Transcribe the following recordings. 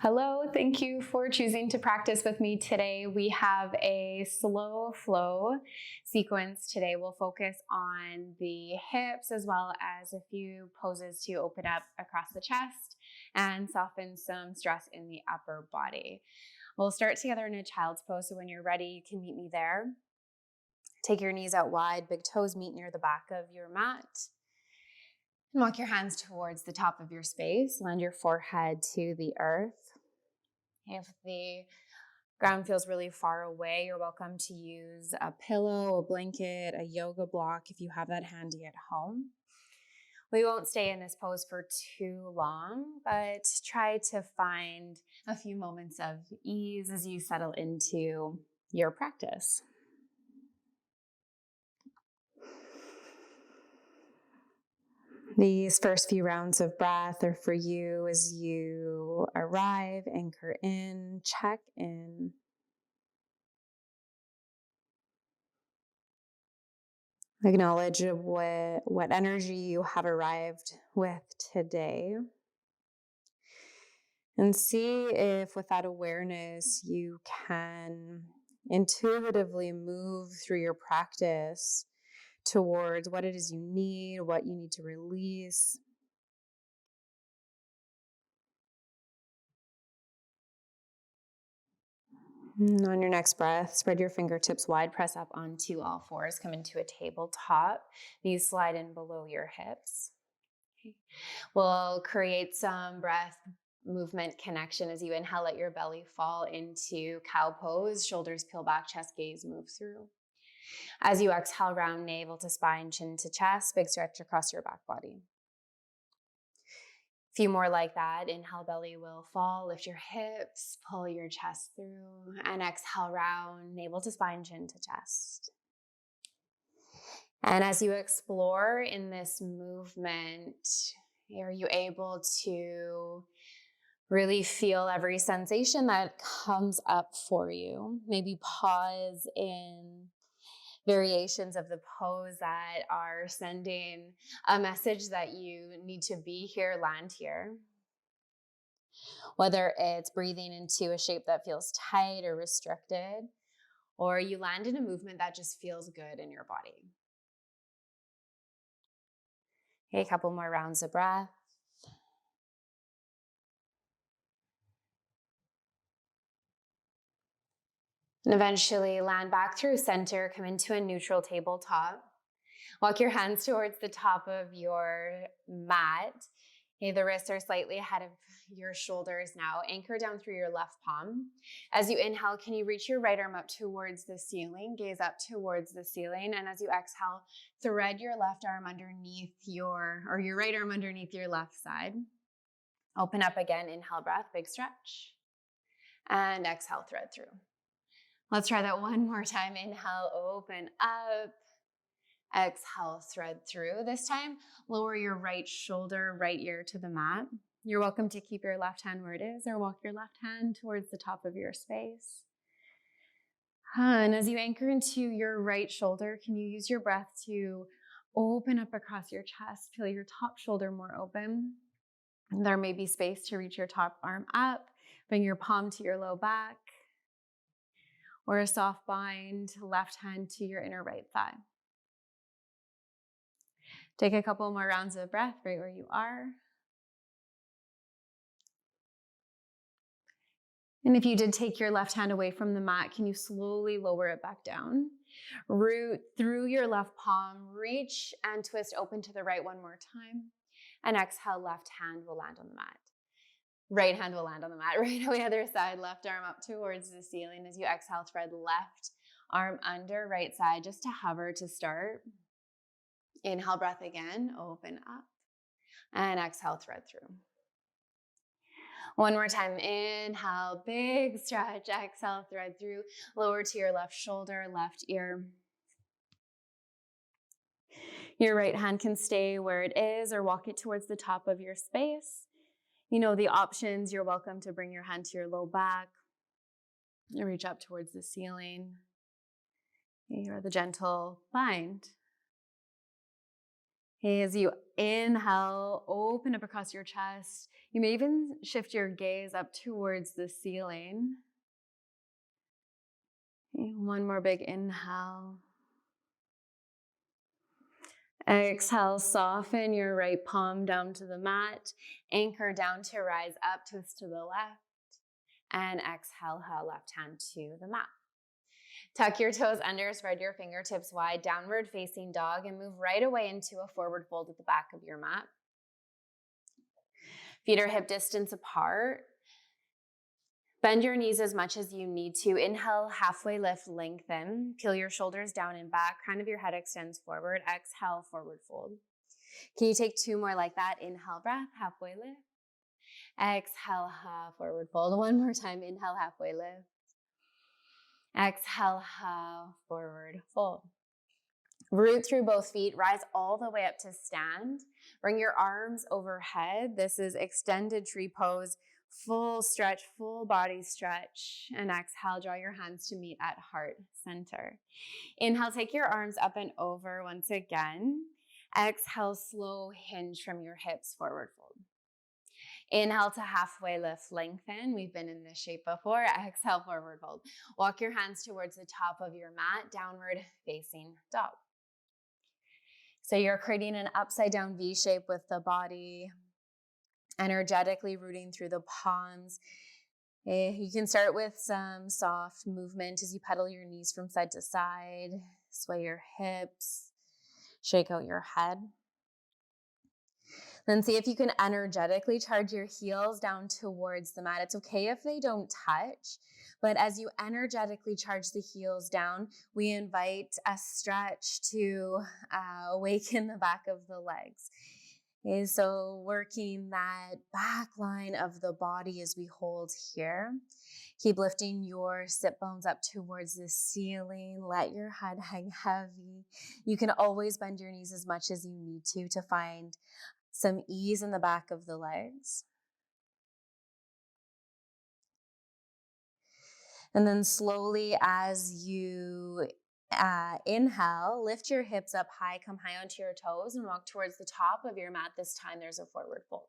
Hello, thank you for choosing to practice with me today. We have a slow flow sequence today. We'll focus on the hips as well as a few poses to open up across the chest and soften some stress in the upper body. We'll start together in a child's pose, so when you're ready, you can meet me there. Take your knees out wide, big toes meet near the back of your mat. And walk your hands towards the top of your space. Land your forehead to the earth. If the ground feels really far away, you're welcome to use a pillow, a blanket, a yoga block if you have that handy at home. We won't stay in this pose for too long, but try to find a few moments of ease as you settle into your practice. These first few rounds of breath are for you as you arrive, anchor in, check in. Acknowledge what energy you have arrived with today. And see if with that awareness you can intuitively move through your practice towards what it is you need, what you need to release. And on your next breath, spread your fingertips wide, press up onto all fours, come into a tabletop. Knees slide in below your hips. Okay. We'll create some breath movement connection as you inhale, let your belly fall into cow pose, shoulders peel back, chest gaze move through. As you exhale, round navel to spine, chin to chest, big stretch across your back body. A few more like that. Inhale, belly will fall, lift your hips, pull your chest through, and exhale, round navel to spine, chin to chest. And as you explore in this movement, are you able to really feel every sensation that comes up for you? Maybe pause in variations of the pose that are sending a message that you need to be here, land here. Whether it's breathing into a shape that feels tight or restricted, or you land in a movement that just feels good in your body. Okay, a couple more rounds of breath. And eventually land back through center, come into a neutral tabletop. Walk your hands towards the top of your mat. Okay, the wrists are slightly ahead of your shoulders now. Anchor down through your left palm. As you inhale, can you reach your right arm up towards the ceiling? Gaze up towards the ceiling. And as you exhale, thread your left arm underneath your right arm underneath your left side. Open up again, inhale, breath, big stretch. And exhale, thread through. Let's try that one more time. Inhale, open up. Exhale, thread through. This time, lower your right shoulder, right ear to the mat. You're welcome to keep your left hand where it is or walk your left hand towards the top of your space. And as you anchor into your right shoulder, can you use your breath to open up across your chest, feel your top shoulder more open. There may be space to reach your top arm up, bring your palm to your low back, or a soft bind, left hand to your inner right thigh. Take a couple more rounds of breath right where you are. And if you did take your left hand away from the mat, can you slowly lower it back down? Root through your left palm, reach and twist open to the right one more time. And exhale, left hand will land on the mat. Right hand will land on the mat. Right on the other side, left arm up towards the ceiling. As you exhale, thread left arm under, right side, just to hover to start. Inhale, breath again, open up. And exhale, thread through. One more time, inhale, big stretch, exhale, thread through, lower to your left shoulder, left ear. Your right hand can stay where it is or walk it towards the top of your space. You know the options. You're welcome to bring your hand to your low back and reach up towards the ceiling. Or the gentle bind. As you inhale, open up across your chest. You may even shift your gaze up towards the ceiling. One more big inhale. Exhale, soften your right palm down to the mat. Anchor down to rise up, twist to the left. And exhale, left hand to the mat. Tuck your toes under, spread your fingertips wide, downward facing dog, and move right away into a forward fold at the back of your mat. Feet are hip distance apart. Bend your knees as much as you need to. Inhale, halfway lift, lengthen. Peel your shoulders down and back. Crown of your head extends forward. Exhale, forward fold. Can you take 2 more like that? Inhale, breath, halfway lift. Exhale, forward fold. One more time. Inhale, halfway lift. Exhale, forward fold. Root through both feet. Rise all the way up to stand. Bring your arms overhead. This is extended tree pose. Full stretch, full body stretch. And exhale, draw your hands to meet at heart center. Inhale, take your arms up and over once again. Exhale, slow hinge from your hips, forward fold. Inhale to halfway lift, lengthen. We've been in this shape before. Exhale, forward fold. Walk your hands towards the top of your mat, downward facing dog. So you're creating an upside down V shape with the body, energetically rooting through the palms. You can start with some soft movement as you pedal your knees from side to side, sway your hips, shake out your head. Then see if you can energetically charge your heels down towards the mat. It's okay if they don't touch, but as you energetically charge the heels down, we invite a stretch to awaken the back of the legs. Okay, so working that back line of the body as we hold here. Keep lifting your sit bones up towards the ceiling. Let your head hang heavy. You can always bend your knees as much as you need to find some ease in the back of the legs. And then slowly as you inhale, lift your hips up high, come high onto your toes and walk towards the top of your mat. This time there's a forward fold.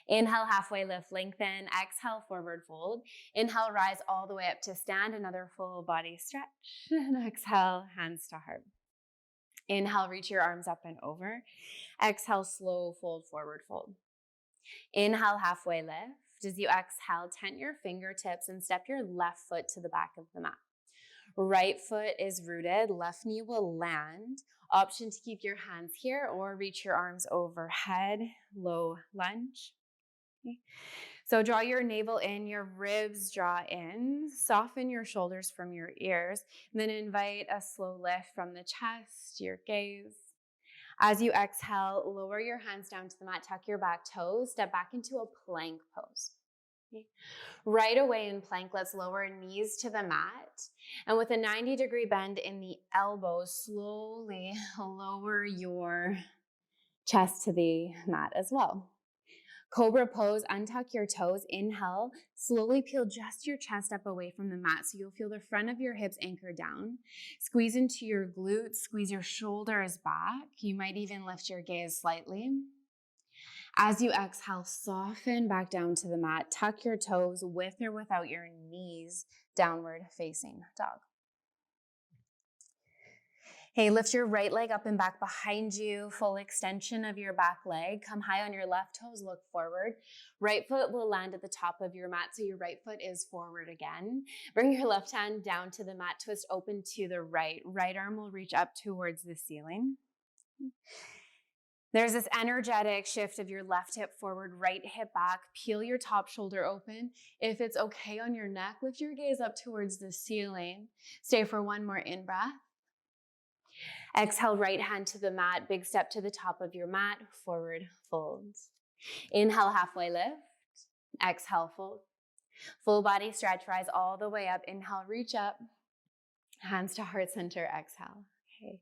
Inhale, halfway lift, lengthen. Exhale, forward fold. Inhale, rise all the way up to stand. Another full body stretch. And exhale, hands to heart. Inhale, reach your arms up and over. Exhale, slow fold, forward fold. Inhale, halfway lift. As you exhale, tent your fingertips and step your left foot to the back of the mat. Right foot is rooted, left knee will land. Option to keep your hands here or reach your arms overhead, low lunge. Okay. So draw your navel in, your ribs draw in, soften your shoulders from your ears, and then invite a slow lift from the chest, your gaze. As you exhale, lower your hands down to the mat, tuck your back toes, step back into a plank pose. Okay. Right away in plank, let's lower knees to the mat. And with a 90-degree bend in the elbows, slowly lower your chest to the mat as well. Cobra pose, untuck your toes, inhale, slowly peel just your chest up away from the mat so you'll feel the front of your hips anchor down. Squeeze into your glutes, squeeze your shoulders back. You might even lift your gaze slightly. As you exhale, soften back down to the mat. Tuck your toes with or without your knees, downward facing dog. Hey, lift your right leg up and back behind you, full extension of your back leg. Come high on your left toes, look forward. Right foot will land at the top of your mat, so your right foot is forward again. Bring your left hand down to the mat, twist open to the right. Right arm will reach up towards the ceiling. There's this energetic shift of your left hip forward, right hip back. Peel your top shoulder open. If it's okay on your neck, lift your gaze up towards the ceiling. Stay for one more in-breath. Exhale, right hand to the mat. Big step to the top of your mat. Forward fold. Inhale, halfway lift. Exhale, fold. Full body stretch, rise all the way up. Inhale, reach up. Hands to heart center, exhale. Okay.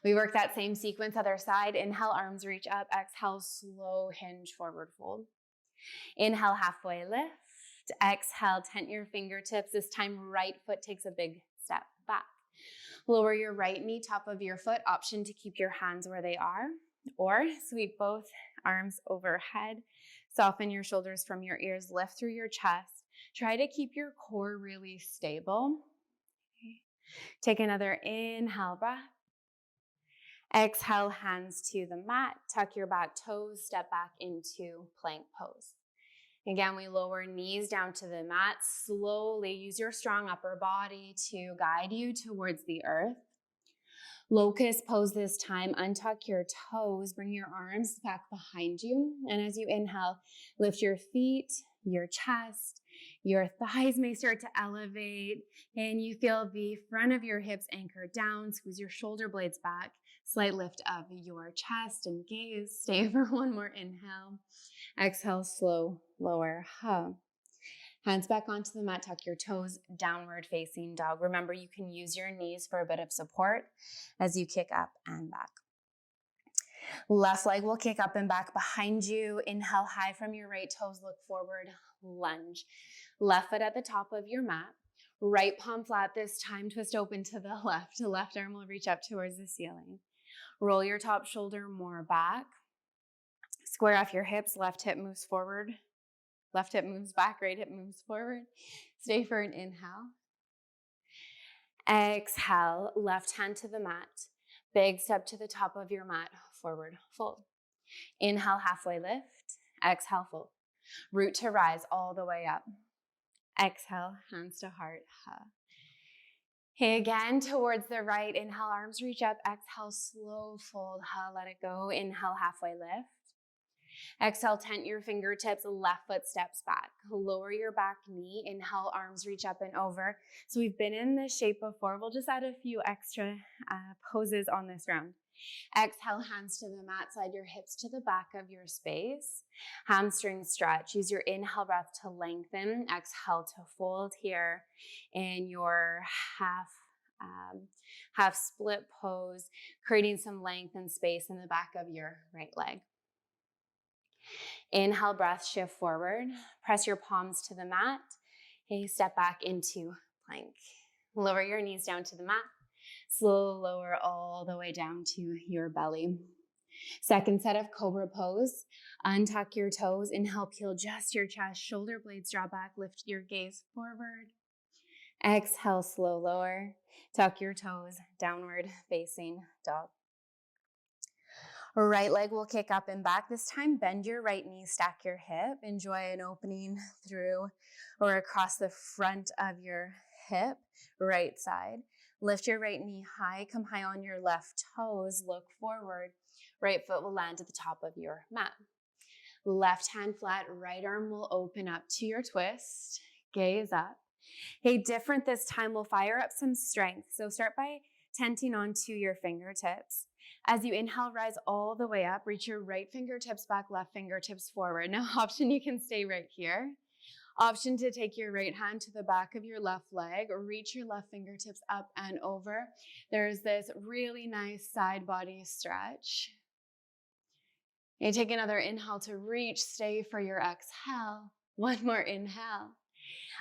We work that same sequence, other side. Inhale, arms reach up. Exhale, slow hinge, forward fold. Inhale, halfway lift. Exhale, tent your fingertips. This time, right foot takes a big step back. Lower your right knee, top of your foot. Option to keep your hands where they are. Or sweep both arms overhead. Soften your shoulders from your ears, lift through your chest. Try to keep your core really stable. Okay. Take another inhale breath. Exhale, hands to the mat. Tuck your back toes, step back into plank pose. Again, we lower knees down to the mat. Slowly use your strong upper body to guide you towards the earth. Locust pose this time. Untuck your toes, bring your arms back behind you. And as you inhale, lift your feet, your chest, your thighs may start to elevate, and you feel the front of your hips anchor down. Squeeze your shoulder blades back. Slight lift of your chest and gaze. Stay for one more inhale. Exhale, slow, lower, Hands back onto the mat, tuck your toes, downward facing dog. Remember, you can use your knees for a bit of support as you kick up and back. Left leg will kick up and back behind you. Inhale high from your right toes, look forward, lunge. Left foot at the top of your mat. Right palm flat this time, twist open to the left. The left arm will reach up towards the ceiling. Roll your top shoulder more back. Square off your hips, left hip moves forward. Left hip moves back, right hip moves forward. Stay for an inhale. Exhale, left hand to the mat. Big step to the top of your mat, forward fold. Inhale, halfway lift. Exhale, fold. Root to rise all the way up. Exhale, hands to heart. Okay, again, towards the right. Inhale, arms reach up. Exhale, slow fold. Let it go. Inhale, halfway lift. Exhale, tent your fingertips, left foot steps back. Lower your back knee. Inhale, arms reach up and over. So we've been in this shape before. We'll just add a few extra poses on this round. Exhale, hands to the mat. Slide your hips to the back of your space. Hamstring stretch. Use your inhale breath to lengthen. Exhale to fold here in your half split pose, creating some length and space in the back of your right leg. Inhale, breath, shift forward. Press your palms to the mat. Okay, step back into plank. Lower your knees down to the mat. Slow lower all the way down to your belly. Second set of Cobra Pose. Untuck your toes. Inhale, peel just your chest. Shoulder blades draw back. Lift your gaze forward. Exhale, slow lower. Tuck your toes. Downward facing dog. Right leg will kick up and back. This time, bend your right knee, stack your hip. Enjoy an opening through or across the front of your hip, right side. Lift your right knee high, come high on your left toes, look forward. Right foot will land at the top of your mat. Left hand flat, right arm will open up to your twist. Gaze up. Hey, different this time, we'll fire up some strength. So start by tenting onto your fingertips. As you inhale, rise all the way up. Reach your right fingertips back, left fingertips forward. Now, option, you can stay right here. Option to take your right hand to the back of your left leg, or reach your left fingertips up and over. There's this really nice side body stretch. You take another inhale to reach. Stay for your exhale. One more inhale.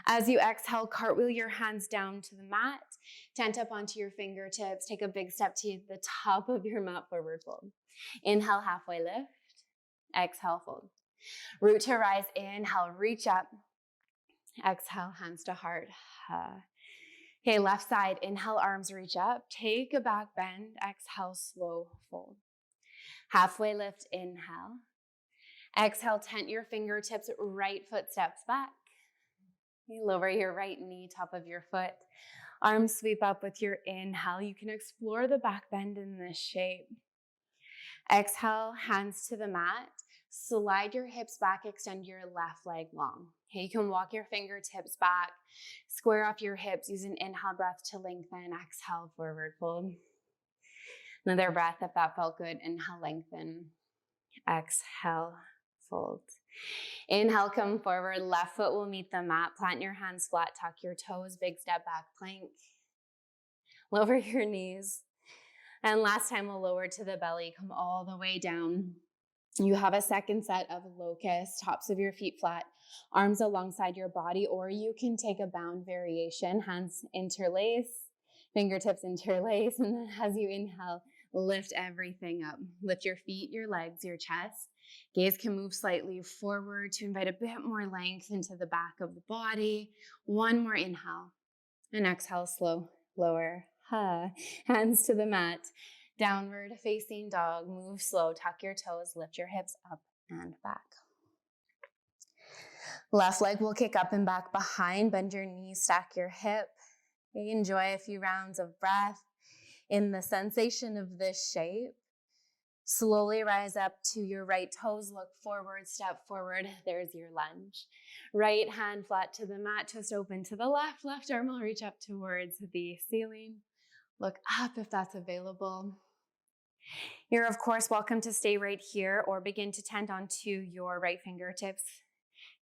As you exhale, cartwheel your hands down to the mat. Tent up onto your fingertips. Take a big step to the top of your mat, forward fold. Inhale, halfway lift. Exhale, fold. Root to rise. Inhale, reach up. Exhale, hands to heart. Okay, left side. Inhale, arms reach up. Take a back bend. Exhale, slow fold. Halfway lift, inhale. Exhale, tent your fingertips. Right foot steps back. You lower your right knee, top of your foot. Arms sweep up with your inhale. You can explore the back bend in this shape. Exhale, hands to the mat. Slide your hips back, extend your left leg long. Okay, you can walk your fingertips back. Square off your hips. Use an inhale breath to lengthen. Exhale, forward fold. Another breath if that felt good. Inhale, lengthen. Exhale, fold. Inhale, come forward. Left foot will meet the mat. Plant your hands flat. Tuck your toes. Big step back, plank. Lower your knees. And last time we'll lower to the belly. Come all the way down. You have a second set of locust. Tops of your feet flat. Arms alongside your body. Or you can take a bound variation. Hands interlace. Fingertips interlace. And then as you inhale, lift everything up. Lift your feet, your legs, your chest. Gaze can move slightly forward to invite a bit more length into the back of the body. One more inhale. And exhale, slow, lower. Hands to the mat. Downward facing dog. Move slow. Tuck your toes. Lift your hips up and back. Left leg will kick up and back behind. Bend your knees. Stack your hip. Enjoy a few rounds of breath in the sensation of this shape. Slowly rise up to your right toes. Look forward. Step forward. There's your lunge. Right hand flat to the mat, twist open to the left. Left arm will reach up towards the ceiling. Look up if that's available. You're, of course, welcome to stay right here or begin to tend onto your right fingertips.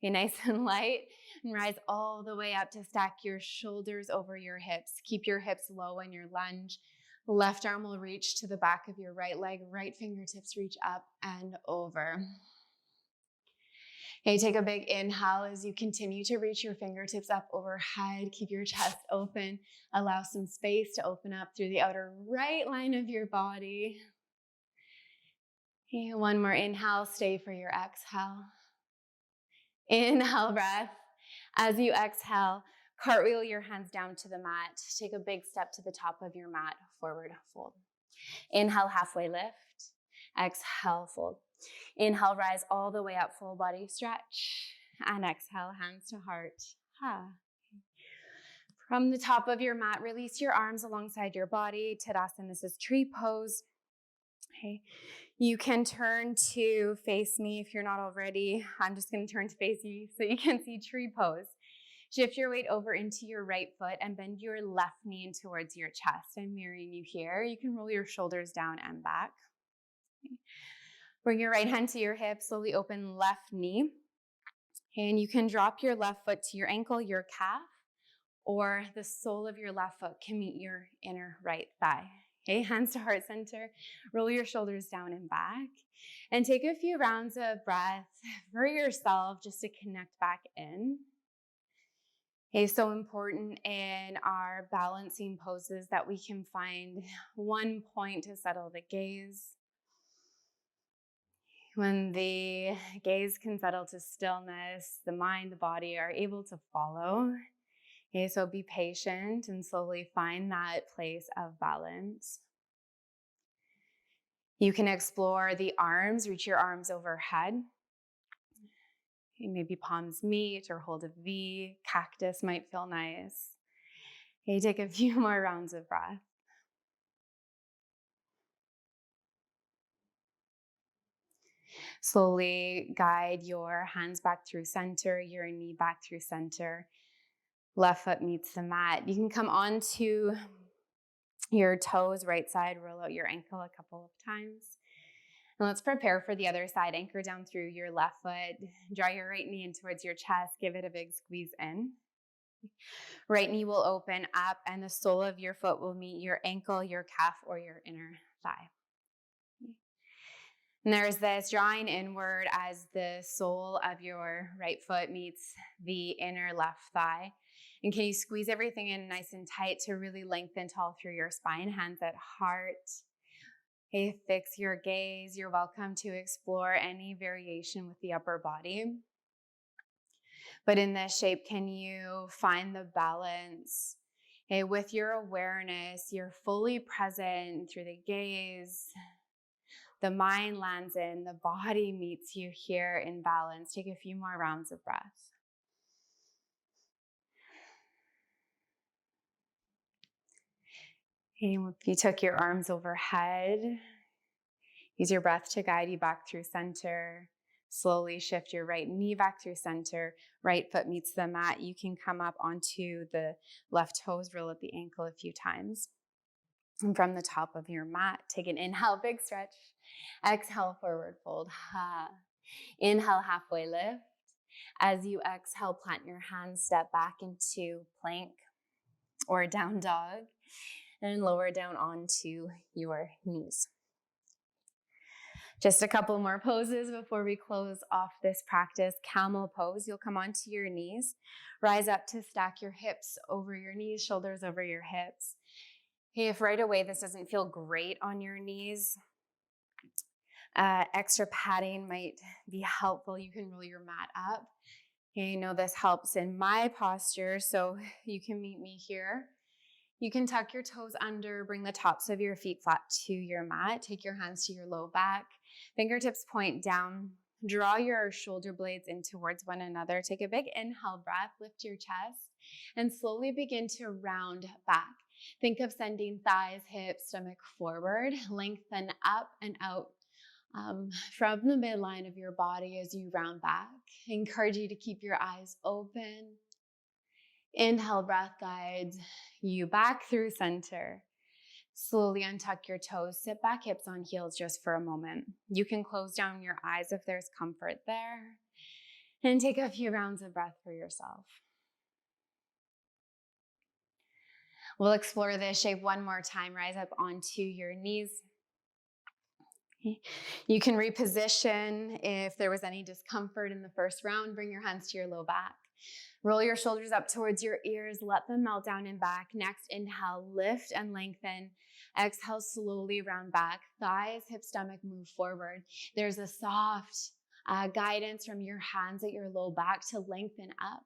Be nice and light and rise all the way up to stack your shoulders over your hips. Keep your hips low in your lunge. Left arm will reach to the back of your right leg. Right fingertips reach up and over. Okay, take a big inhale as you continue to reach your fingertips up overhead. Keep your chest open. Allow some space to open up through the outer right line of your body. Okay, one more inhale. Stay for your exhale. Inhale, breath. As you exhale, cartwheel your hands down to the mat. Take a big step to the top of your mat. Forward fold. Inhale, halfway lift. Exhale, fold. Inhale, rise all the way up, full body stretch. And exhale, hands to heart. From the top of your mat, release your arms alongside your body. Tadasana, this is tree pose. Okay. You can turn to face me if you're not already. I'm just going to turn to face you so you can see tree pose. Shift your weight over into your right foot and bend your left knee in towards your chest. I'm mirroring you here. You can roll your shoulders down and back. Okay. Bring your right hand to your hip, slowly open left knee. And you can drop your left foot to your ankle, your calf, or the sole of your left foot can meet your inner right thigh. Okay, hands to heart center. Roll your shoulders down and back. And take a few rounds of breath for yourself just to connect back in. Okay, so important in our balancing poses that we can find one point to settle the gaze. When the gaze can settle to stillness, the mind, the body are able to follow. Okay, so be patient and slowly find that place of balance. You can explore the arms, reach your arms overhead. Okay, maybe palms meet or hold a V. Cactus might feel nice. Okay, take a few more rounds of breath. Slowly guide your hands back through center, your knee back through center. Left foot meets the mat. You can come onto your toes, right side, roll out your ankle a couple of times. And let's prepare for the other side. Anchor down through your left foot. Draw your right knee in towards your chest. Give it a big squeeze in. Right knee will open up and the sole of your foot will meet your ankle, your calf, or your inner thigh. And there's this drawing inward as the sole of your right foot meets the inner left thigh. And can you squeeze everything in nice and tight to really lengthen tall through your spine, hands at heart. Okay, fix your gaze. You're welcome to explore any variation with the upper body. But in this shape, can you find the balance? Okay, with your awareness, you're fully present through the gaze. The mind lands in, the body meets you here in balance. Take a few more rounds of breath. Okay, if you took your arms overhead, use your breath to guide you back through center. Slowly shift your right knee back through center. Right foot meets the mat. You can come up onto the left toes, roll up the ankle a few times. And from the top of your mat, take an inhale, big stretch. Exhale, forward fold. Inhale, halfway lift. As you exhale, plant your hands, step back into plank or down dog, and lower down onto your knees. Just a couple more poses before we close off this practice. Camel pose. You'll come onto your knees. Rise up to stack your hips over your knees, shoulders over your hips. Hey, if right away this doesn't feel great on your knees, extra padding might be helpful. You can roll your mat up. Okay, this helps in my posture, so you can meet me here. You can tuck your toes under, bring the tops of your feet flat to your mat. Take your hands to your low back. Fingertips point down. Draw your shoulder blades in towards one another. Take a big inhale breath, lift your chest, and slowly begin to round back. Think of sending thighs, hips, stomach forward. Lengthen up and out from the midline of your body as you round back. I encourage you to keep your eyes open. Inhale, breath guides you back through center. Slowly untuck your toes, sit back, hips on heels just for a moment. You can close down your eyes if there's comfort there. And take a few rounds of breath for yourself. We'll explore this shape one more time. Rise up onto your knees. You can reposition if there was any discomfort in the first round. Bring your hands to your low back. Roll your shoulders up towards your ears. Let them melt down and back. Next, inhale, lift and lengthen. Exhale, slowly round back. Thighs, hips, stomach move forward. There's a soft guidance from your hands at your low back to lengthen up.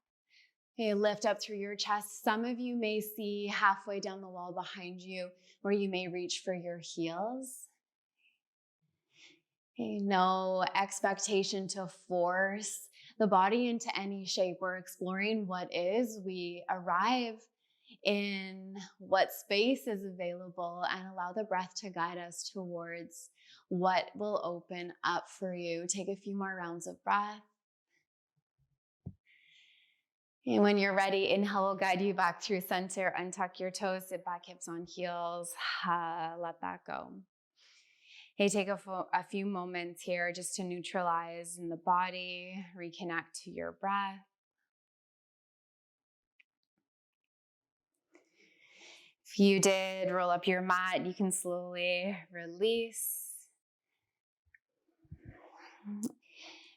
Okay, lift up through your chest. Some of you may see halfway down the wall behind you where you may reach for your heels. Okay, no expectation to force the body into any shape. We're exploring what is. We arrive in what space is available and allow the breath to guide us towards what will open up for you. Take a few more rounds of breath. And when you're ready, inhale will guide you back through center. Untuck your toes, sit back, hips on heels. Let that go. Hey, take a few moments here just to neutralize in the body, reconnect to your breath. If you did roll up your mat, you can slowly release.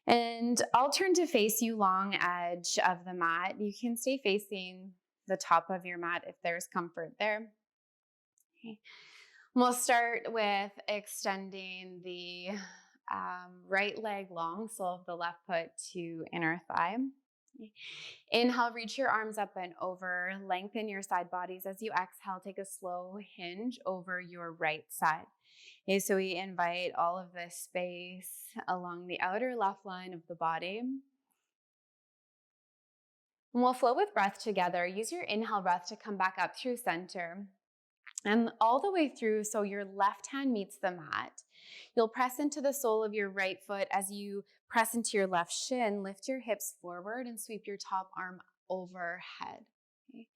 And I'll turn to face you long edge of the mat. You can stay facing the top of your mat if there's comfort there. Okay. We'll start with extending the right leg long, sole of the left foot to inner thigh. Inhale, reach your arms up and over, lengthen your side bodies. As you exhale, take a slow hinge over your right side. Okay, so we invite all of this space along the outer left line of the body. And we'll flow with breath together. Use your inhale breath to come back up through center. And all the way through, so your left hand meets the mat. You'll press into the sole of your right foot. As you press into your left shin, lift your hips forward and sweep your top arm overhead. Okay.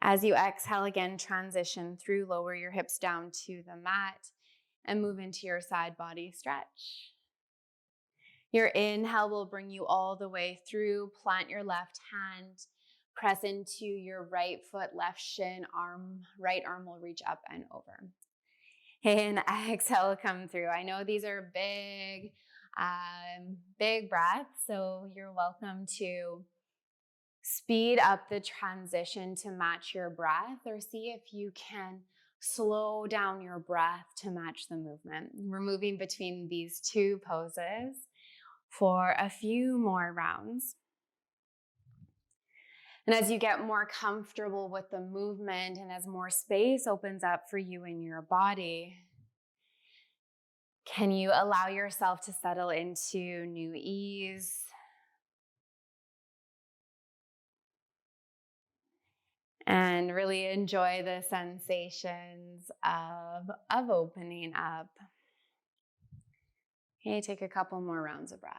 As you exhale again, transition through, lower your hips down to the mat and move into your side body stretch. Your inhale will bring you all the way through. Plant your left hand, press into your right foot, left shin, right arm will reach up and over. And exhale, come through. I know these are big breaths, so you're welcome to speed up the transition to match your breath, or see if you can slow down your breath to match the movement. We're moving between these two poses for a few more rounds. And as you get more comfortable with the movement and as more space opens up for you in your body, can you allow yourself to settle into new ease? And really enjoy the sensations of opening up. Okay, take a couple more rounds of breath.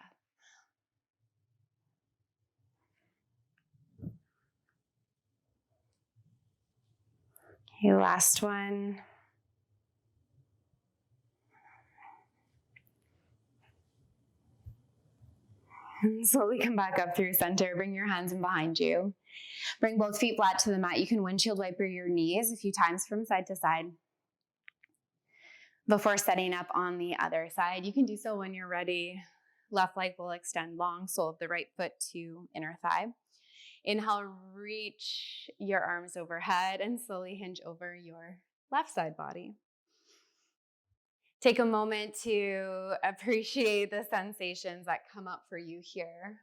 Okay, last one. And slowly come back up through center. Bring your hands in behind you. Bring both feet flat to the mat. You can windshield wiper your knees a few times from side to side before setting up on the other side. You can do so when you're ready. Left leg will extend long, sole of the right foot to inner thigh. Inhale, reach your arms overhead and slowly hinge over your left side body. Take a moment to appreciate the sensations that come up for you here.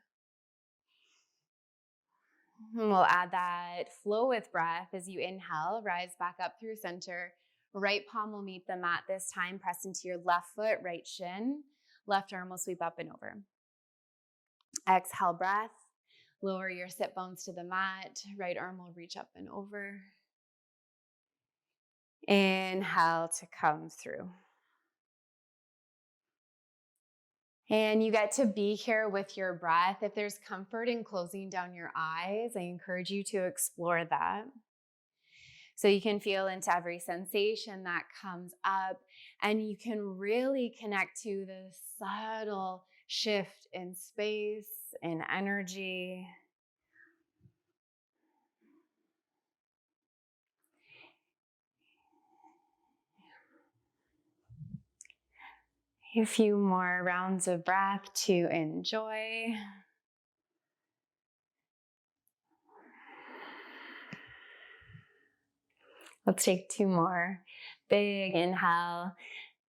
And we'll add that flow with breath as you inhale, rise back up through center. Right palm will meet the mat this time. Press into your left foot, right shin. Left arm will sweep up and over. Exhale, breath. Lower your sit bones to the mat. Right arm will reach up and over. Inhale to come through. And you get to be here with your breath. If there's comfort in closing down your eyes, I encourage you to explore that. So you can feel into every sensation that comes up, and you can really connect to the subtle shift in space and energy. A few more rounds of breath to enjoy. Let's take two more. Big inhale.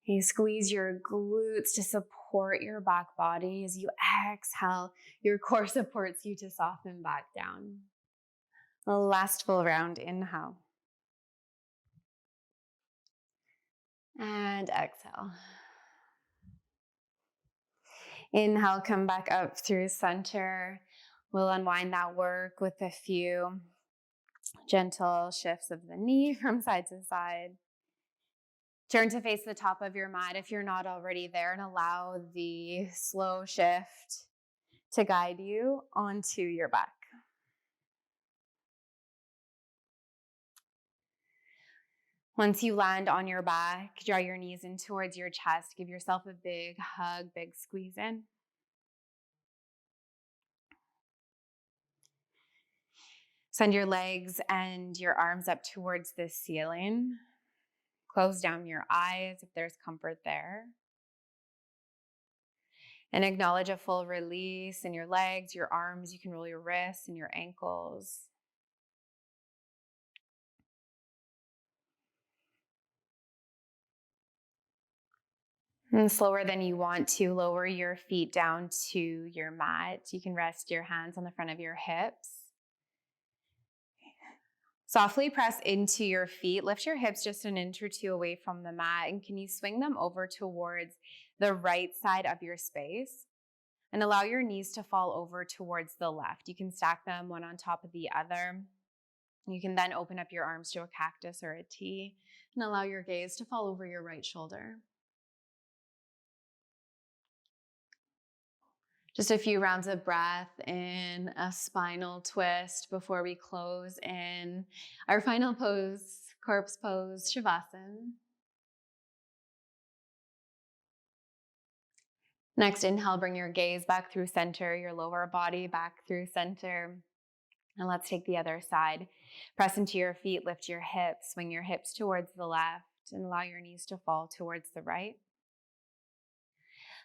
You squeeze your glutes to support your back body. As you exhale, your core supports you to soften back down. The last full round, inhale. And exhale. Inhale, come back up through center. We'll unwind that work with a few gentle shifts of the knee from side to side. Turn to face the top of your mat if you're not already there, and allow the slow shift to guide you onto your back. Once you land on your back, draw your knees in towards your chest. Give yourself a big hug, big squeeze in. Send your legs and your arms up towards the ceiling. Close down your eyes if there's comfort there. And acknowledge a full release in your legs, your arms. You can roll your wrists and your ankles. And slower than you want to, lower your feet down to your mat. You can rest your hands on the front of your hips. Softly press into your feet. Lift your hips just an inch or two away from the mat. And can you swing them over towards the right side of your space? And allow your knees to fall over towards the left. You can stack them one on top of the other. You can then open up your arms to a cactus or a T and allow your gaze to fall over your right shoulder. Just a few rounds of breath in a spinal twist before we close in our final pose, corpse pose, Shavasana. Next, inhale, bring your gaze back through center, your lower body back through center. And let's take the other side. Press into your feet, lift your hips, swing your hips towards the left, and allow your knees to fall towards the right.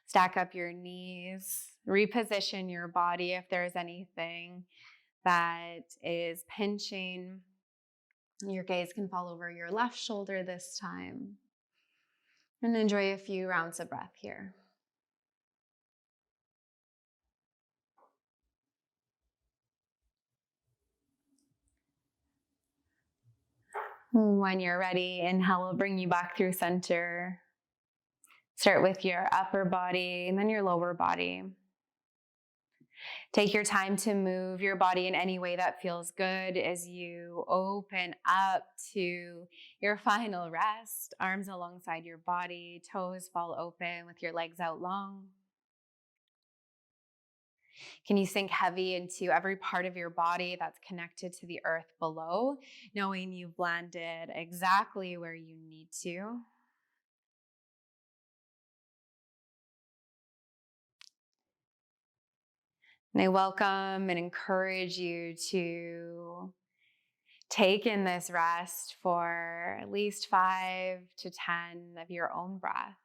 Stack up your knees, reposition your body if there's anything that is pinching. Your gaze can fall over your left shoulder this time. And enjoy a few rounds of breath here. When you're ready, inhale will bring you back through center. Start with your upper body and then your lower body. Take your time to move your body in any way that feels good as you open up to your final rest. Arms alongside your body, toes fall open with your legs out long. Can you sink heavy into every part of your body that's connected to the earth below, knowing you've landed exactly where you need to? And I welcome and encourage you to take in this rest for at least 5 to 10 of your own breath.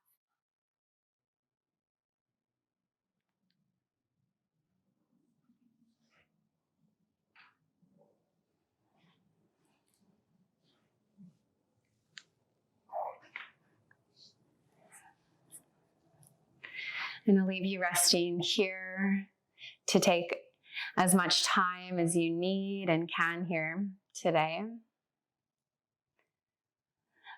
I'm going to leave you resting here to take as much time as you need and can here today.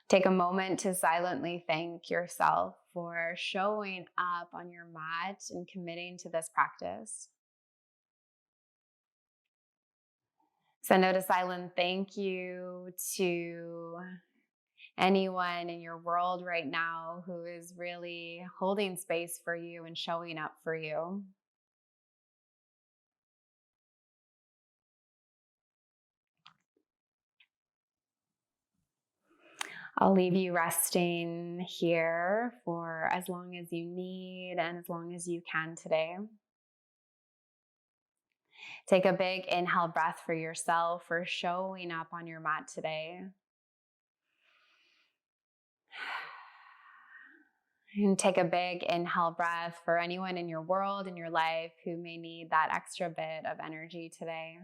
Take a moment to silently thank yourself for showing up on your mat and committing to this practice. Send out a silent thank you to anyone in your world right now who is really holding space for you and showing up for you. I'll leave you resting here for as long as you need and as long as you can today. Take a big inhale breath for yourself for showing up on your mat today. And take a big inhale breath for anyone in your world, in your life, who may need that extra bit of energy today.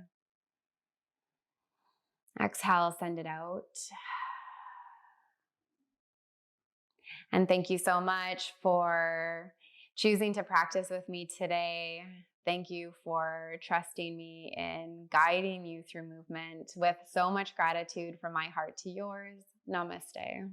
Exhale, send it out. And thank you so much for choosing to practice with me today. Thank you for trusting me in guiding you through movement with so much gratitude from my heart to yours. Namaste.